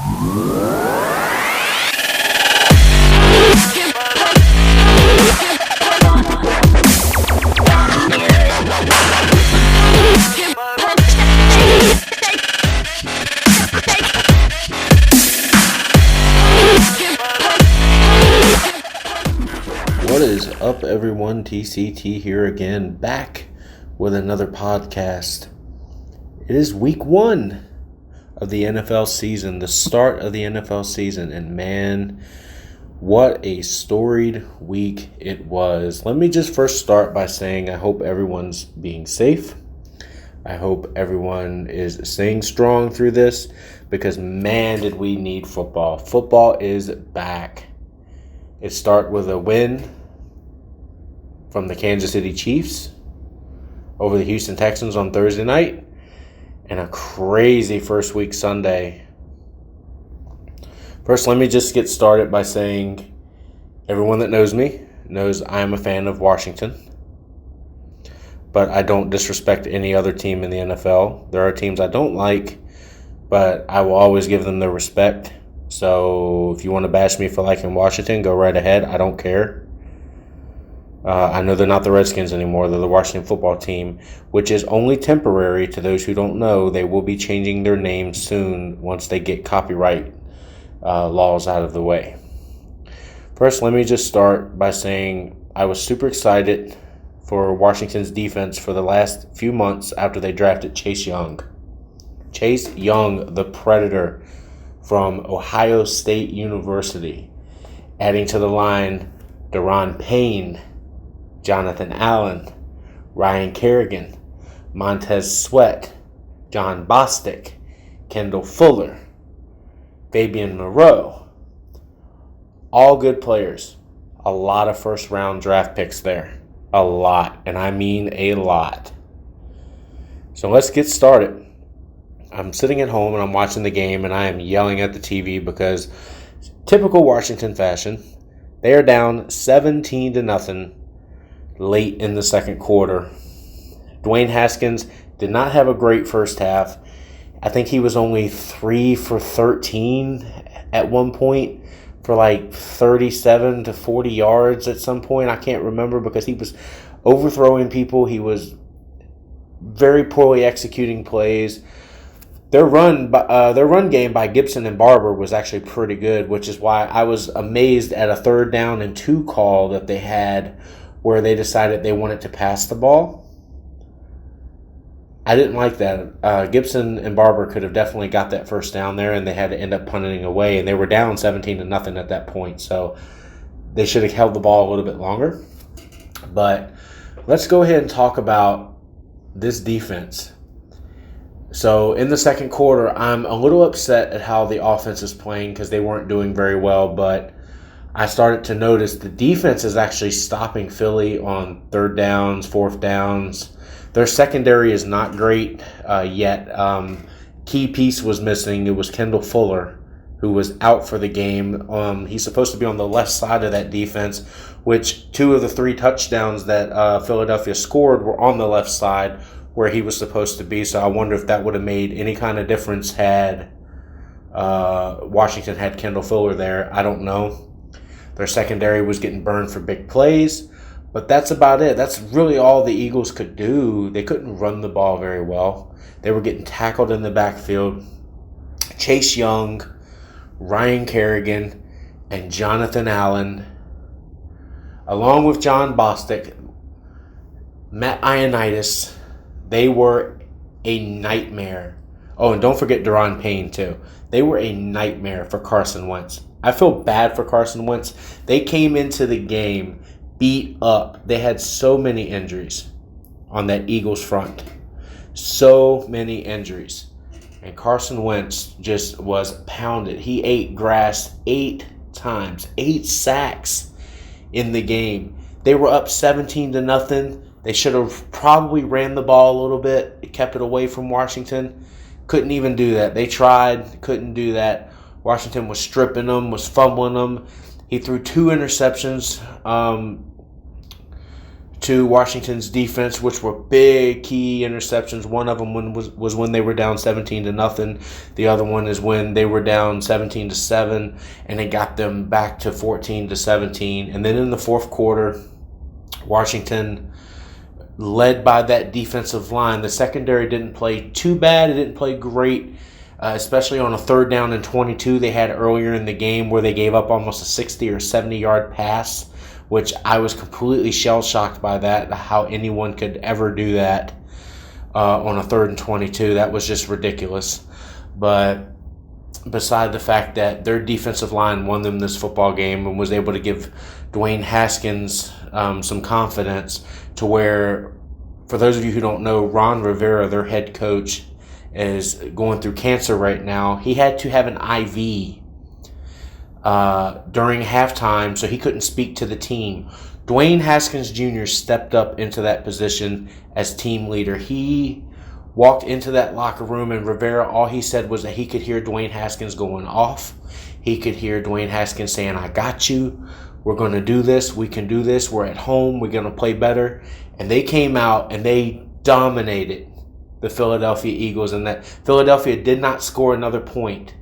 What is up, everyone? TCT here again, back with another podcast. It is week 1 of the NFL season, the start of the NFL season, and man, what a storied week it was. Let me just first start by saying I hope everyone's being safe. I hope everyone is staying strong through this because, man, did we need football. Football is back. It started with a win from the Kansas City Chiefs over the Houston Texans on Thursday night, and a crazy first week Sunday. First, let me just get started by saying everyone that knows me knows I am a fan of Washington, but I don't disrespect any other team in the NFL. There are teams I don't like, but I will always give them their respect. So if you want to bash me for liking Washington, go right ahead. I don't care. I know they're not the Redskins anymore. They're the Washington football team, which is only temporary. To those who don't know, they will be changing their name soon once they get copyright laws out of the way. First, let me just start by saying I was super excited for Washington's defense for the last few months after they drafted Chase Young. Chase Young, the Predator from Ohio State University, adding to the line Daron Payne, Jonathan Allen, Ryan Kerrigan, Montez Sweat, John Bostic, Kendall Fuller, Fabian Moreau. All good players. A lot of first-round draft picks there. A lot, and I mean a lot. So let's get started. I'm sitting at home and I'm watching the game, and I am yelling at the TV because, typical Washington fashion, they are down 17-0 late in the second quarter. Dwayne Haskins did not have a great first half. I think he was only 3 for 13 at one point for like 37 to 40 yards at some point. I can't remember because he was overthrowing people. He was very poorly executing plays. Their run game by Gibson and Barber was actually pretty good, which is why I was amazed at a 3rd down and 2 call that they had where they decided they wanted to pass the ball. I didn't like that. Gibson and Barber could have definitely got that first down there, and they had to end up punting away, and they were down 17-0 at that point, so they should have held the ball a little bit longer. But let's go ahead and talk about this defense. So in the second quarter, I'm a little upset at how the offense is playing because they weren't doing very well, but I started to notice the defense is actually stopping Philly on 3rd downs, 4th downs. Their secondary is not great yet. Key piece was missing. It was Kendall Fuller, who was out for the game. He's supposed to be on the left side of that defense, which 2 of the 3 touchdowns that Philadelphia scored were on the left side where he was supposed to be. So I wonder if that would have made any kind of difference had Washington had Kendall Fuller there. I don't know. Their secondary was getting burned for big plays, but that's about it. That's really all the Eagles could do. They couldn't run the ball very well. They were getting tackled in the backfield. Chase Young, Ryan Kerrigan, and Jonathan Allen, along with John Bostic, Matt Ioannidis, they were a nightmare. Oh, and don't forget Daron Payne, too. They were a nightmare for Carson Wentz. I feel bad for Carson Wentz. They came into the game beat up. They had so many injuries on that Eagles front. So many injuries. And Carson Wentz just was pounded. He ate grass 8 times. 8 sacks in the game. They were up 17-0. They should have probably ran the ball a little bit. It kept it away from Washington. Couldn't even do that. They tried. Couldn't do that. Washington was stripping them, was fumbling them. He threw 2 interceptions to Washington's defense, which were big key interceptions. One of them was when they were down 17-0. The other one is when they were down 17-7, and it got them back to 14-17. And then in the fourth quarter, Washington, led by that defensive line, the secondary didn't play too bad. It didn't play great, especially on a 3rd down and 22 they had earlier in the game where they gave up almost a 60 or 70-yard pass, which I was completely shell-shocked by that, how anyone could ever do that on a 3rd and 22. That was just ridiculous. But beside the fact that their defensive line won them this football game and was able to give Dwayne Haskins some confidence to where, for those of you who don't know, Ron Rivera, their head coach, is going through cancer right now. He had to have an IV during halftime, so he couldn't speak to the team. Dwayne Haskins Jr. stepped up into that position as team leader. He walked into that locker room, and Rivera, all he said was that he could hear Dwayne Haskins going off. He could hear Dwayne Haskins saying, "I got you. We're going to do this. We can do this. We're at home. We're going to play better." And they came out and they dominated the Philadelphia Eagles, and that Philadelphia did not score another point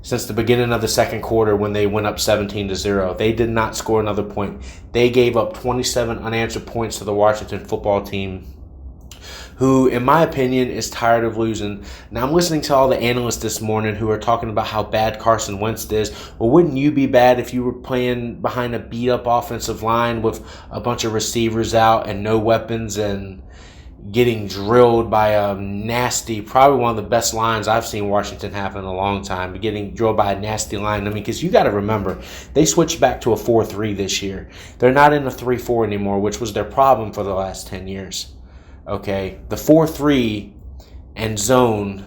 since the beginning of the second quarter when they went up 17-0. They did not score another point. They gave up 27 unanswered points to the Washington football team, who, in my opinion, is tired of losing. Now, I'm listening to all the analysts this morning who are talking about how bad Carson Wentz is. Well, wouldn't you be bad if you were playing behind a beat-up offensive line with a bunch of receivers out and no weapons and getting drilled by a nasty, probably one of the best lines I've seen Washington have in a long time, getting drilled by a nasty line? I mean, because you got to remember, they switched back to a 4-3 this year. They're not in a 3-4 anymore, which was their problem for the last 10 years. Okay, the 4-3 and zone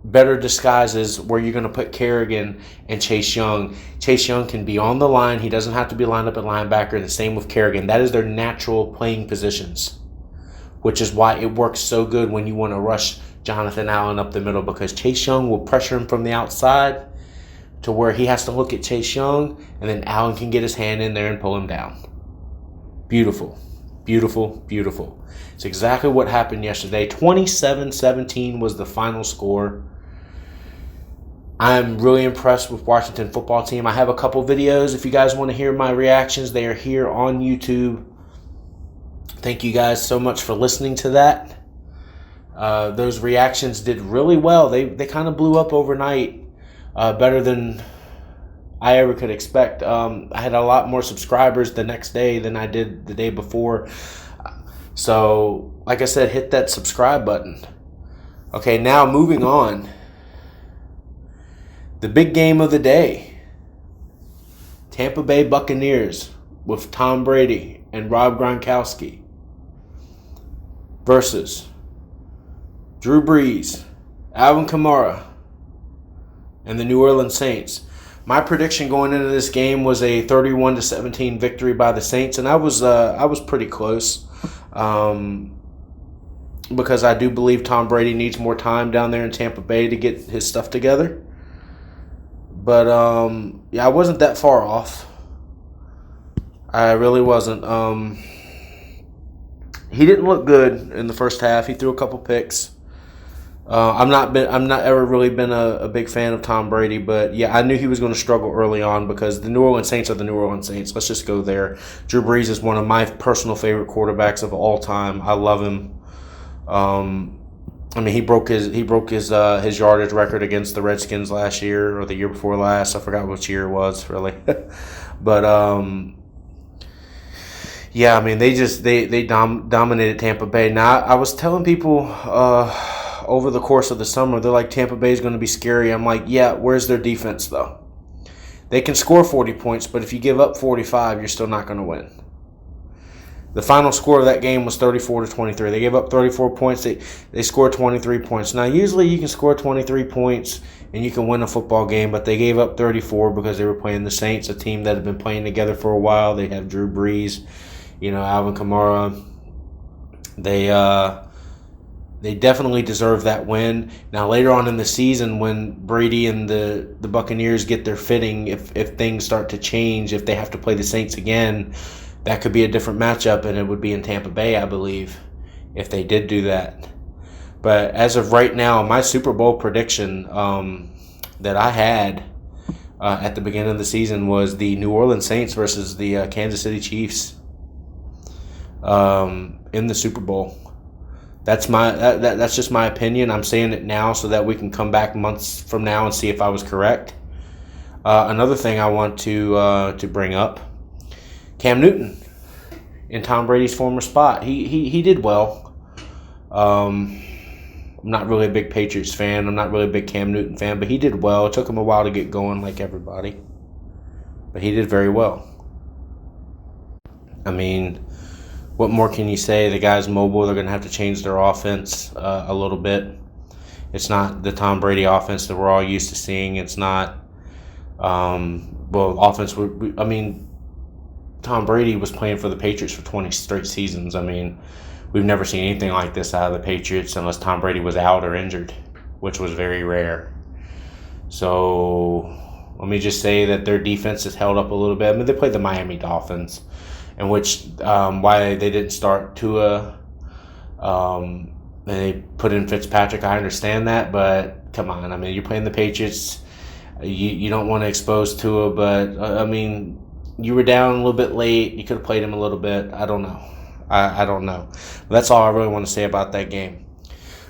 better disguises where you're going to put Kerrigan and Chase Young. Chase Young can be on the line. He doesn't have to be lined up at linebacker. The same with Kerrigan. That is their natural playing positions, which is why it works so good when you want to rush Jonathan Allen up the middle, because Chase Young will pressure him from the outside to where he has to look at Chase Young, and then Allen can get his hand in there and pull him down. Beautiful. Beautiful, beautiful. It's exactly what happened yesterday. 27-17 was the final score. I'm really impressed with Washington football team. I have a couple videos. If you guys want to hear my reactions, they are here on YouTube. Thank you guys so much for listening to that. Those reactions did really well. They kind of blew up overnight, better than I ever could expect. I had a lot more subscribers the next day than I did the day before. So, like I said, hit that subscribe button. Okay, now moving on. The big game of the day. Tampa Bay Buccaneers with Tom Brady and Rob Gronkowski versus Drew Brees, Alvin Kamara, and the New Orleans Saints. My prediction going into this game was a 31-17 victory by the Saints, and I was pretty close, because I do believe Tom Brady needs more time down there in Tampa Bay to get his stuff together. But yeah, I wasn't that far off. I really wasn't. He didn't look good in the first half. He threw a couple picks. I'm not ever really been a big fan of Tom Brady, but yeah, I knew he was going to struggle early on because the New Orleans Saints are the New Orleans Saints. Let's just go there. Drew Brees is one of my personal favorite quarterbacks of all time. I love him. I mean, he broke his yardage record against the Redskins last year or the year before last. I forgot which year it was really, but yeah, I mean they dominated Tampa Bay. Now I was telling people over the course of the summer, they're like, Tampa Bay is going to be scary. I'm like, yeah, where's their defense, though? They can score 40 points, but if you give up 45, you're still not going to win. The final score of that game was 34-23. They gave up 34 points. They scored 23 points. Now, usually you can score 23 points and you can win a football game, but they gave up 34 because they were playing the Saints, a team that had been playing together for a while. They have Drew Brees, Alvin Kamara. They definitely deserve that win. Now, later on in the season, when Brady and the Buccaneers get their fitting, if things start to change, if they have to play the Saints again, that could be a different matchup, and it would be in Tampa Bay, I believe, if they did do that. But as of right now, my Super Bowl prediction that I had at the beginning of the season was the New Orleans Saints versus the Kansas City Chiefs in the Super Bowl. That's that's just my opinion. I'm saying it now so that we can come back months from now and see if I was correct. Another thing I want to bring up, Cam Newton in Tom Brady's former spot. He did well. I'm not really a big Patriots fan. I'm not really a big Cam Newton fan, but he did well. It took him a while to get going like everybody, but he did very well. I mean, what more can you say? The guy's mobile. They're going to have to change their offense a little bit. It's not the Tom Brady offense that we're all used to seeing. It's not, offense. I mean, Tom Brady was playing for the Patriots for 20 straight seasons. I mean, we've never seen anything like this out of the Patriots unless Tom Brady was out or injured, which was very rare. So let me just say that their defense has held up a little bit. I mean, they played the Miami Dolphins, in which why they didn't start Tua. And they put in Fitzpatrick. I understand that, but come on. I mean, you're playing the Patriots. You don't want to expose Tua, but I mean, you were down a little bit late. You could have played him a little bit. I don't know. I don't know. But that's all I really want to say about that game.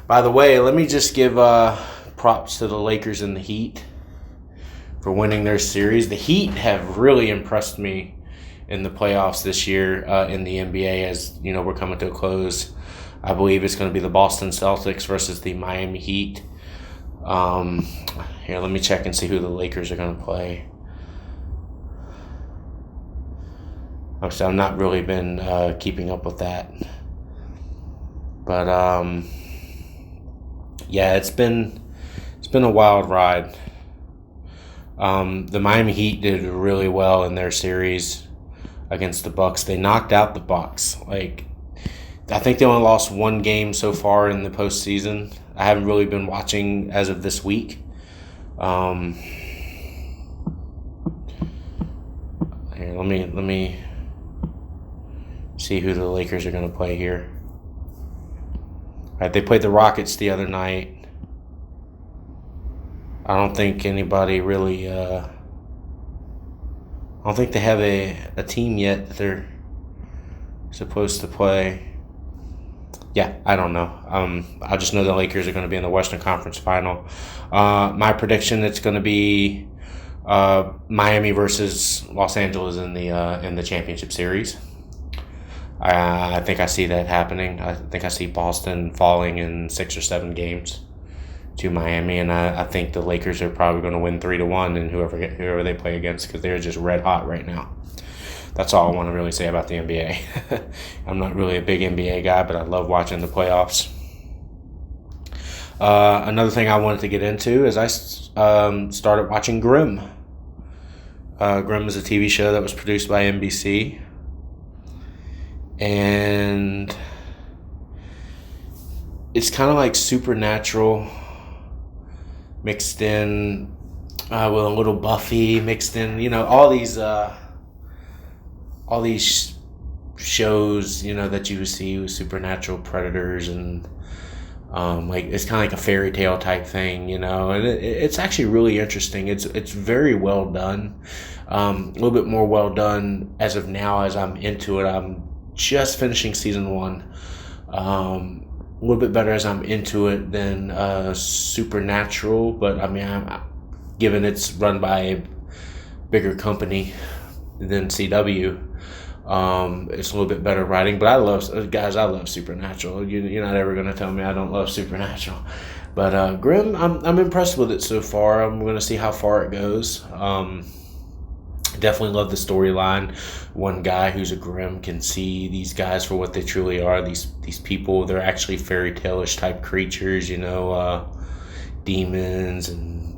By the way, let me just give props to the Lakers and the Heat for winning their series. The Heat have really impressed me in the playoffs this year in the NBA. As you know, we're coming to a close. I believe it's going to be the Boston Celtics versus the Miami Heat. Here, let me check and see who the Lakers are going to play. Obviously, I've not really been keeping up with that. But, yeah, it's been a wild ride. The Miami Heat did really well in their series against the Bucks. They knocked out the Bucks. I think they only lost one game so far in the postseason. I haven't really been watching as of this week. Here, let me see who the Lakers are going to play here. All right, they played the Rockets the other night. I don't think anybody really. I don't think they have a team yet that they're supposed to play. Yeah, I don't know. I just know the Lakers are going to be in the Western Conference Final. My prediction: it's going to be Miami versus Los Angeles in the championship series. I think I see that happening. I think I see Boston falling in 6 or 7 games to Miami, and I think the Lakers are probably going to win 3-1 and whoever they play against, because they're just red hot right now. That's all I want to really say about the NBA. I'm not really a big NBA guy, but I love watching the playoffs. Another thing I wanted to get into is I started watching Grimm. Grimm is a TV show that was produced by NBC. And it's kind of like Supernatural mixed in with a little Buffy mixed in, all these shows, that you would see with supernatural predators and it's kind of like a fairy tale type thing, and it's actually really interesting. It's very well done, a little bit more well done as of now as I'm into it. I'm just finishing season 1. A little bit better as I'm into it than Supernatural, but I mean, given it's run by a bigger company than CW, it's a little bit better writing. But I love Supernatural. You're not ever going to tell me I don't love Supernatural. But Grimm, I'm impressed with it so far. I'm going to see how far it goes. Definitely love the storyline. One guy who's a Grimm can see these guys for what they truly are. These people, they're actually fairy tale-ish type creatures, demons and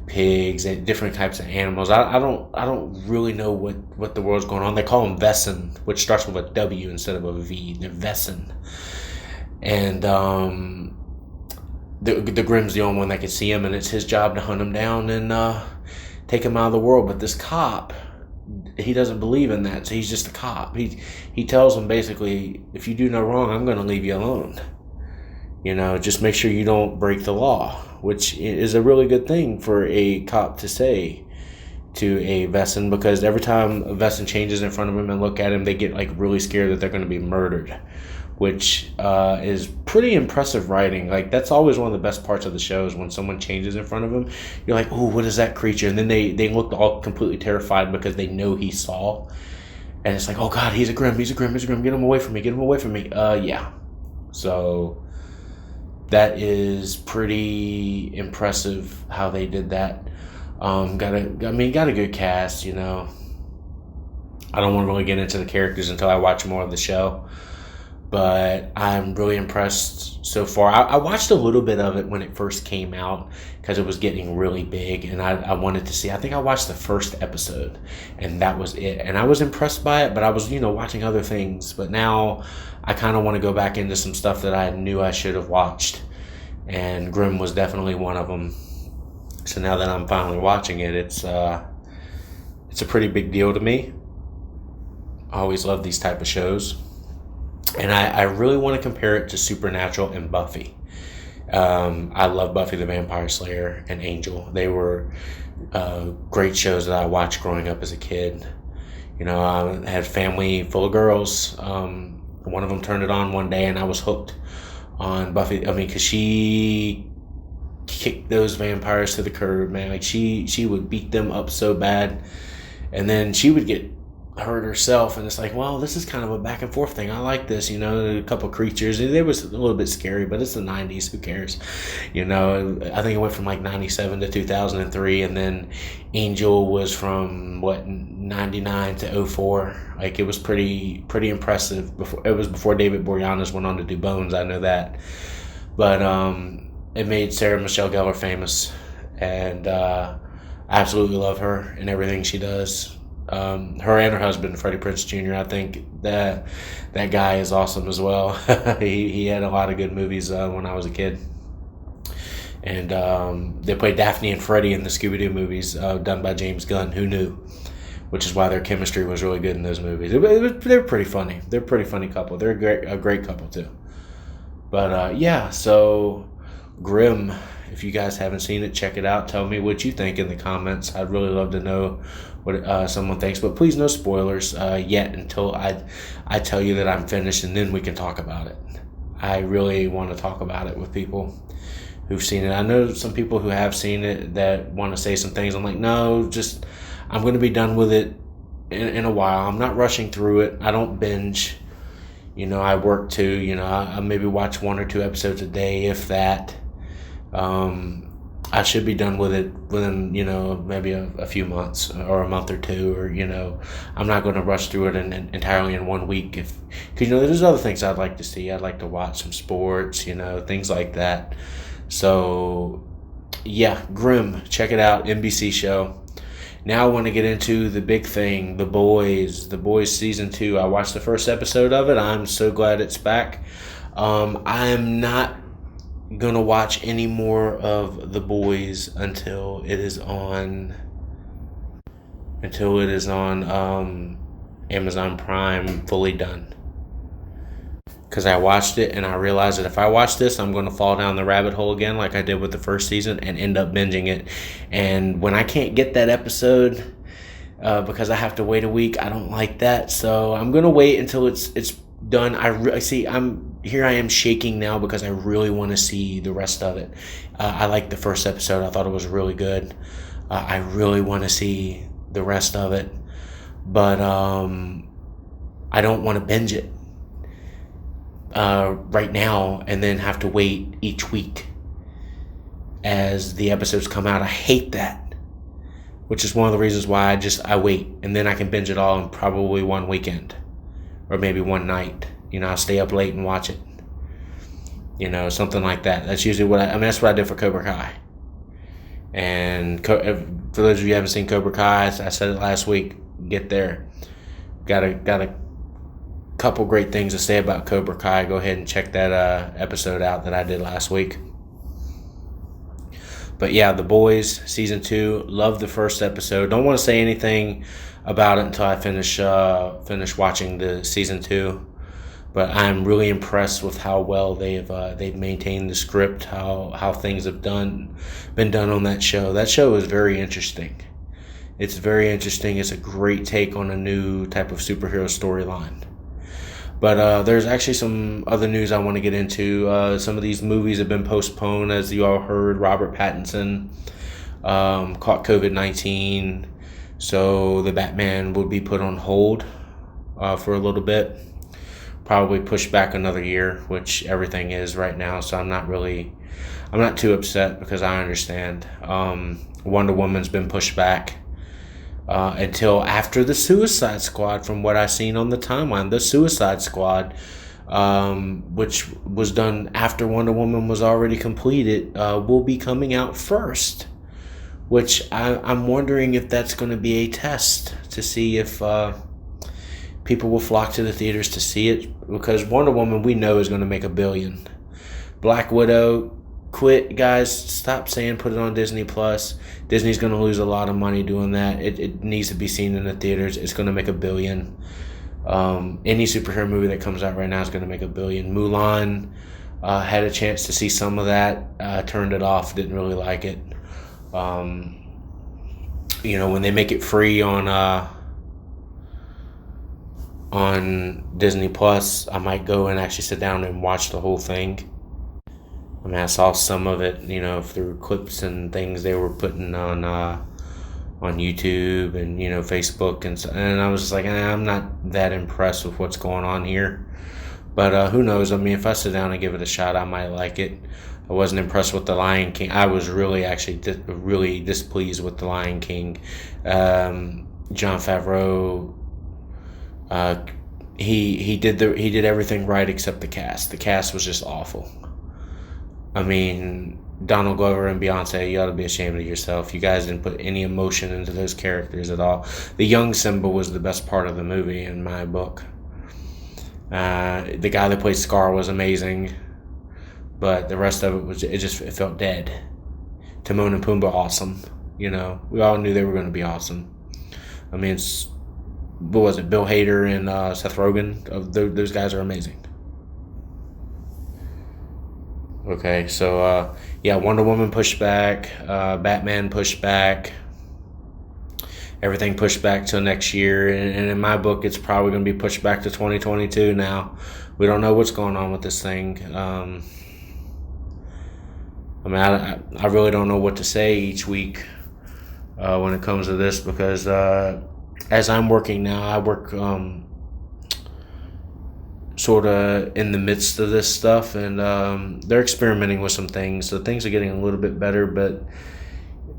pigs and different types of animals. I don't really know what the world's going on. They call them Vesson, which starts with a W instead of a V. They're Vesson. And the Grimm's the only one that can see him, and it's his job to hunt him down and take him out of the world. But this cop believe in that, so he's just a cop. He tells them basically, if you do no wrong, I'm going to leave you alone. Just make sure you don't break the law, which is a really good thing for a cop to say to a Vesson, because every time a Vesson changes in front of him and look at him, they get like really scared that they're going to be murdered, which is pretty impressive writing. Like, that's always one of the best parts of the show, is when someone changes in front of them. You're like, oh, what is that creature? And then they look all completely terrified because they know he saw. And it's like, oh God, he's a Grimm. Get him away from me. Yeah. So that is pretty impressive how they did that. Got a good cast. I don't want to really get into the characters until I watch more of the show, but I'm really impressed so far. I watched a little bit of it when it first came out because it was getting really big, and I wanted to see. I think I watched the first episode, and that was it. And I was impressed by it, but I was, watching other things. But now I kind of want to go back into some stuff that I knew I should have watched, and Grimm was definitely one of them. So now that I'm finally watching it, it's a pretty big deal to me. I always love these type of shows. And I really want to compare it to Supernatural and Buffy. I love Buffy the Vampire Slayer and Angel. They were great shows that I watched growing up as a kid. I had a family full of girls. One of them turned it on one day, and I was hooked on Buffy. Because she kicked those vampires to the curb, man. Like, she would beat them up so bad, and then she would get hurt herself, and it's like, well, this is kind of a back and forth thing. I like this, a couple creatures. It was a little bit scary, but it's the 90s. Who cares? I think it went from like 97 to 2003, and then Angel was from 99 to 04. Like, it was pretty impressive. It was before David Boreanaz went on to do Bones. I know that, but it made Sarah Michelle Gellar famous, and I absolutely love her and everything she does. Her and her husband, Freddie Prinze Jr., I think that guy is awesome as well. he had a lot of good movies when I was a kid. And they played Daphne and Freddie in the Scooby-Doo movies done by James Gunn. Who knew? Which is why their chemistry was really good in those movies. They're pretty funny. They're a pretty funny couple. They're a great couple too. But yeah, so Grimm. If you guys haven't seen it, check it out. Tell me what you think in the comments. I'd really love to know what someone thinks. But please, no spoilers yet until I tell you that I'm finished, and then we can talk about it. I really want to talk about it with people who've seen it. I know some people who have seen it that want to say some things. I'm like, no, I'm going to be done with it in a while. I'm not rushing through it. I don't binge. I work too. I maybe watch 1 or 2 episodes a day, if that. I should be done with it within, maybe a few months or a month or two, or, I'm not going to rush through it entirely in 1 week. Because, there's other things I'd like to see. I'd like to watch some sports, things like that. So, yeah, Grimm, check it out, NBC show. Now I want to get into the big thing, The Boys. The Boys season 2. I watched the first episode of it. I'm so glad it's back. I'm not gonna watch any more of The Boys until it is on Amazon Prime fully done, because I watched it and I realized that if I watch this, I'm going to fall down the rabbit hole again like I did with the first season and end up binging it. And when I can't get that episode because I have to wait a week, I don't like that. So I'm going to wait until it's done. I am shaking now because I really want to see the rest of it. I liked the first episode. I thought it was really good. I really want to see the rest of it, but I don't want to binge it right now and then have to wait each week as the episodes come out. I hate that, which is one of the reasons why I wait, and then I can binge it all in probably one weekend or maybe one night. I'll stay up late and watch it. Something like that. That's usually that's what I did for Cobra Kai. And for those of you who haven't seen Cobra Kai, I said it last week, get there. Got a couple great things to say about Cobra Kai. Go ahead and check that episode out that I did last week. But yeah, The Boys season 2. Love the first episode. Don't want to say anything about it until I finish watching the season 2. But I'm really impressed with how well they've maintained the script, how things have been done on that show. That show is very interesting. It's very interesting. It's a great take on a new type of superhero storyline. But there's actually some other news I want to get into. Some of these movies have been postponed, as you all heard. Robert Pattinson caught COVID-19, so the Batman would be put on hold for a little bit. Probably pushed back another year, which everything is right now. So I'm not too upset because I understand. Wonder Woman's been pushed back until after the Suicide Squad, from what I've seen on the timeline. The Suicide Squad, which was done after Wonder Woman was already completed, will be coming out first. Which I'm wondering if that's going to be a test to see if people will flock to the theaters to see it, because Wonder Woman we know is going to make $1 billion. Black Widow, quit, guys. Stop saying put it on Disney Plus. Disney's going to lose a lot of money doing that. It needs to be seen in the theaters. It's going to make $1 billion. Any superhero movie that comes out right now is going to make $1 billion. Mulan, had a chance to see some of that. Turned it off. Didn't really like it. When they make it free on Disney Plus, I might go and actually sit down and watch the whole thing. I mean, I saw some of it, through clips and things they were putting on YouTube and Facebook, and I was just like, I'm not that impressed with what's going on here. But who knows? I mean, if I sit down and give it a shot, I might like it. I wasn't impressed with The Lion King. I was really really displeased with The Lion King. Jon Favreau. He did everything right except the cast. The cast was just awful. I mean, Donald Glover and Beyonce, you ought to be ashamed of yourself. You guys didn't put any emotion into those characters at all. The young Simba was the best part of the movie in my book. The guy that played Scar was amazing, but the rest of it felt dead. Timon and Pumbaa, awesome. We all knew they were going to be awesome. I mean, what was it? Bill Hader and Seth Rogen. Those guys are amazing. Okay, so Wonder Woman pushed back, Batman pushed back, everything pushed back till next year, and in my book, it's probably going to be pushed back to 2022 now. We don't know what's going on with this thing. I really don't know what to say each week when it comes to this, because as I'm working now, I work sort of in the midst of this stuff, and they're experimenting with some things, so things are getting a little bit better. But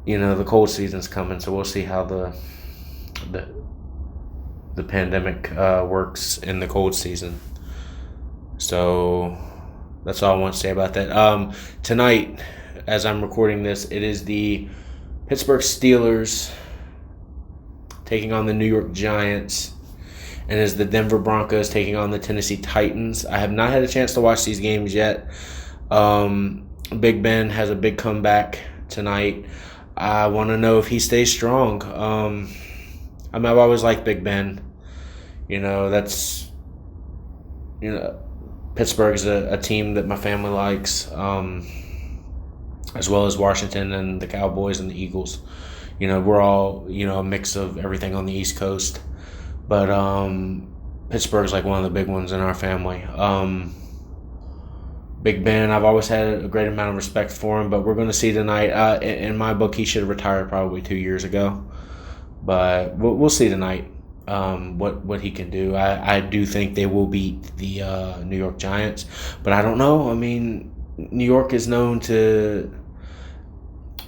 the cold season's coming, so we'll see how the pandemic works in the cold season. So that's all I want to say about that. Tonight, as I'm recording this, it is the Pittsburgh Steelers taking on the New York Giants, and is the Denver Broncos taking on the Tennessee Titans. I have not had a chance to watch these games yet. Big Ben has a big comeback tonight. I want to know if he stays strong. I've always liked Big Ben. That's Pittsburgh's a team that my family likes, as well as Washington and the Cowboys and the Eagles. We're all a mix of everything on the East Coast. But Pittsburgh's like one of the big ones in our family. Big Ben, I've always had a great amount of respect for him, but we're going to see tonight. In my book, he should have retired probably 2 years ago. But we'll see tonight what he can do. I do think they will beat the New York Giants, but I don't know. I mean, New York is known to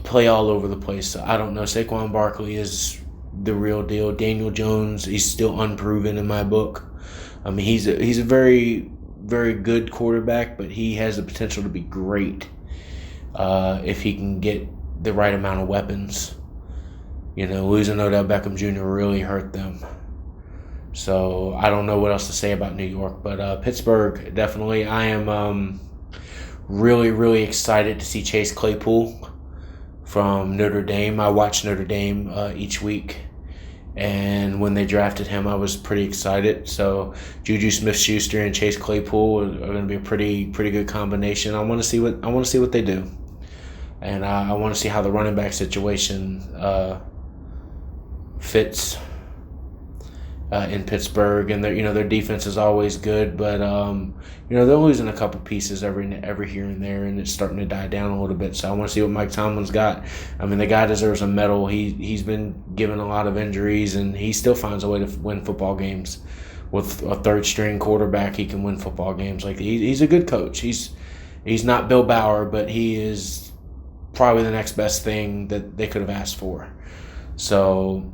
play all over the place. So I don't know. Saquon Barkley is the real deal. Daniel Jones, he's still unproven in my book. I mean, he's a very, very good quarterback, but he has the potential to be great if he can get the right amount of weapons. Losing Odell Beckham Jr. really hurt them. So I don't know what else to say about New York, but Pittsburgh, definitely. I am really, really excited to see Chase Claypool from Notre Dame. I watch Notre Dame each week. And when they drafted him, I was pretty excited. So Juju Smith-Schuster and Chase Claypool are going to be a pretty good combination. I want to see what they do, and I want to see how the running back situation fits in Pittsburgh. And their defense is always good, but they're losing a couple pieces every here and there, and it's starting to die down a little bit. So I want to see what Mike Tomlin's got. I mean, the guy deserves a medal. He's been given a lot of injuries, and he still finds a way to win football games. With a third string quarterback, he can win football games. Like, he's a good coach. He's not Bill Bauer, but he is probably the next best thing that they could have asked for. So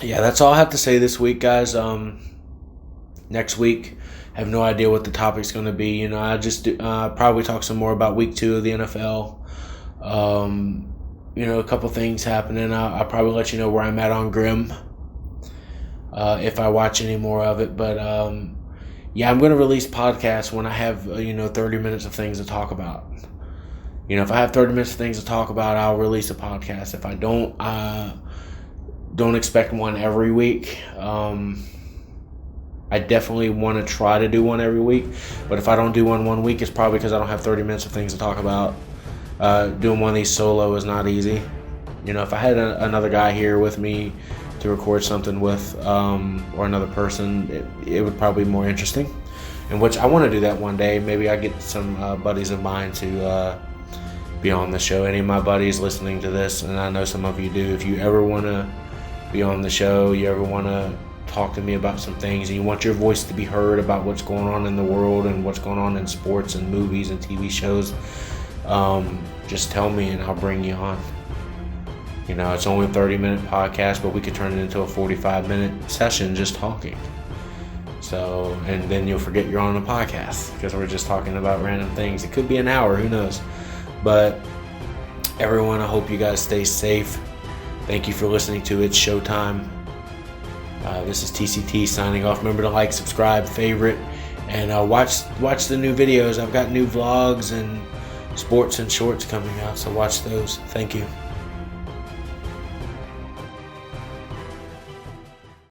yeah, that's all I have to say this week, guys. Next week, I have no idea what the topic's going to be. I just probably talk some more about week 2 of the NFL. A couple things happening. I'll probably let you know where I'm at on Grimm if I watch any more of it. But I'm going to release podcasts when I have 30 minutes of things to talk about. If I have 30 minutes of things to talk about, I'll release a podcast. If I don't expect one every week. I definitely want to try to do one every week, but if I don't do one week, it's probably because I don't have 30 minutes of things to talk about. Doing one of these solo is not easy. If I had another guy here with me to record something with, or another person, it would probably be more interesting. In which I want to do that one day. Maybe I get some buddies of mine to be on the show. Any of my buddies listening to this, and I know some of you do, if you ever want to be on the show, you ever want to talk to me about some things, and you want your voice to be heard about what's going on in the world and what's going on in sports and movies and TV shows, just tell me and I'll bring you on. It's only a 30-minute podcast, but we could turn it into a 45-minute session just talking. So, and then you'll forget you're on a podcast because we're just talking about random things. It could be an hour, who knows? But everyone, I hope you guys stay safe. Thank you for listening to It's Showtime. This is TCT signing off. Remember to like, subscribe, favorite, and watch the new videos. I've got new vlogs and sports and shorts coming out, so watch those. Thank you.